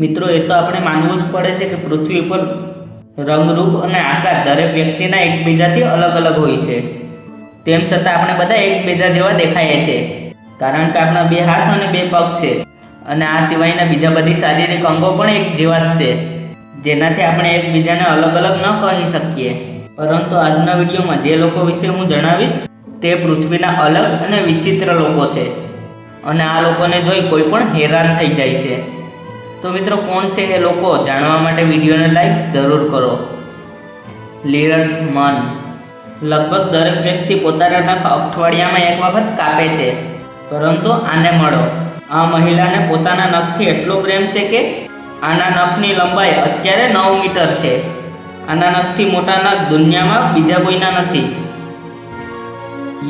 મિત્રો એ તો આપણે માનવું જ પડે છે કે પૃથ્વી પર રંગરૂપ અને આકાર દરેક વ્યક્તિના એકબીજાથી અલગ અલગ હોય છે। તેમ છતાં આપણે બધા એકબીજા જેવા દેખાઈએ છીએ, કારણ કે આપણા 2 હાથ અને 2 પગ છે અને આ સિવાયના બીજા બધી શારીરિક અંગો પણ એક જેવા જ છે, જેનાથી આપણે એકબીજાને અલગ અલગ ન કહી શકીએ। પરંતુ આજના વિડીયોમાં જે લોકો વિશે હું જણાવીશ તે પૃથ્વીના અલગ અને વિચિત્ર લોકો છે અને આ લોકોને જોઈ કોઈ પણ હેરાન થઈ જાય છે। તો મિત્રો કોણ છે એ લોકો, જાણવા માટે વિડીયોને લાઈક જરૂર કરો। લીરટ મન। લગભગ દરેક વ્યક્તિ પોતાના નખ અઠવાડિયામાં એક વખત કાપે છે, પરંતુ આને મળો। આ મહિલાને પોતાના નખથી એટલો પ્રેમ છે કે આના નખની લંબાઈ અત્યારે 9 મીટર છે। આના નખથી મોટા નખ દુનિયામાં બીજા કોઈના નથી।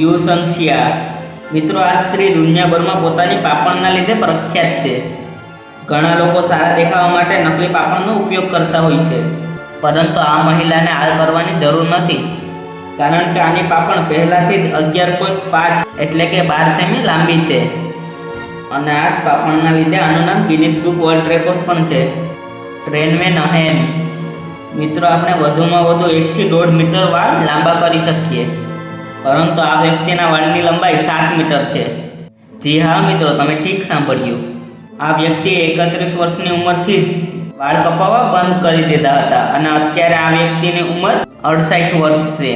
યુ સંક્ષિયા। મિત્રો આ સ્ત્રી દુનિયાભરમાં પોતાની પાપણના લીધે પ્રખ્યાત છે। ઘણા લોકો સારા દેખાવા માટે નકલી પાપણનો ઉપયોગ કરતા હોય છે, પરંતુ આ મહિલાને આ કરવાની જરૂર નથી, કારણ કે આની પાપણ પહેલાથી જ 11.5 એટલે કે 12 સેમી લાંબી છે અને આ જ પાપણના લીધે આનું નામ ગિનીસ બુક વર્લ્ડ રેકોર્ડ પણ છે। ટ્રેનમેન અહેન। મિત્રો આપણે વધુમાં વધુ 1 થી 1.5 મીટર વાળ લાંબા કરી શકીએ, પરંતુ આ વ્યક્તિના વાળની લંબાઈ 7 મીટર છે। જી હા મિત્રો, તમે ઠીક સાંભળ્યું। આ વ્યક્તિએ 31 વર્ષની ઉંમરથી જ વાળ કપાવવા બંધ કરી દીધા હતા અને અત્યારે આ વ્યક્તિની ઉંમર 68 વર્ષ છે।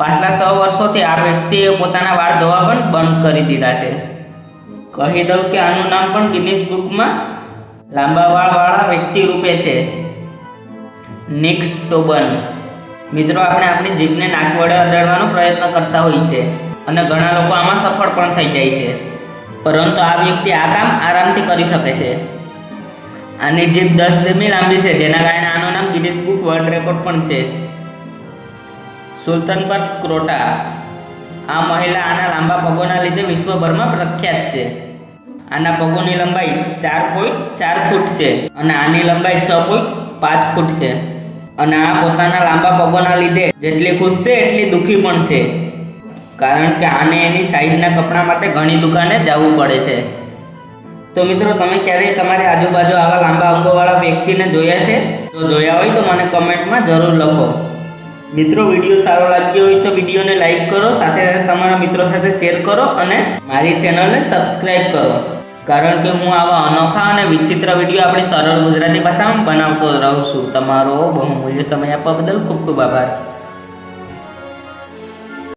પાછલા 6 વર્ષોથી આ વ્યક્તિએ પોતાના વાળ ધોવા પણ બંધ કરી દીધા છે। કહી દઉં કે આનું નામ પણ ગિનીસ બુકમાં લાંબા વાળવાળા વ્યક્તિ રૂપે છે। નિક સ્ટોબન। મિત્રો આપણે આપણી જીભને નાક વડે અડાડવાનો પ્રયત્ન કરતા હોઈએ છીએ અને ઘણા લોકો આમાં સફળ પણ થઈ જાય છે, પરંતુ આ વ્યક્તિ આ કામ આરામથી કરી શકે છે। આની જીભ 10 સેમી લાંબી છે, જેના કારણે આનું નામ ગિનીસ બુક વર્લ્ડ રેકોર્ડ પણ છે। સુલ્તાન પર ક્રોટા। આ મહિલા આના લાંબા પગોના લીધે વિશ્વભરમાં પ્રખ્યાત છે। આના પગોની લંબાઈ 4.4 ફૂટ છે અને આની લંબાઈ 6.5 ફૂટ છે અને આ પોતાના લાંબા પગોના લીધે જેટલી ખુશ છે એટલી દુઃખી પણ છે, કારણ કે આને એની સાઈઝના કપડાં માટે ઘણી દુકાને જવું પડે છે। તો મિત્રો તમે ક્યારેય તમારી આજુબાજુ આવા લાંબા અંગોવાળા વ્યક્તિને જોયા છે? જો જોયા હોય તો મને કમેન્ટમાં જરૂર લખો। મિત્રો વિડીયો સારો લાગ્યો હોય તો વિડીયોને લાઈક કરો, સાથે સાથે તમારા મિત્રો સાથે શેર કરો અને મારી ચેનલને સબસ્ક્રાઈબ કરો, કારણ કે હું આવા અનોખા અને વિચિત્ર વિડીયો આપણી સરળ ગુજરાતી ભાષામાં બનાવતો રહું છું। તમારો બહુમૂલ્ય સમય આપવા બદલ ખૂબ ખૂબ આભાર।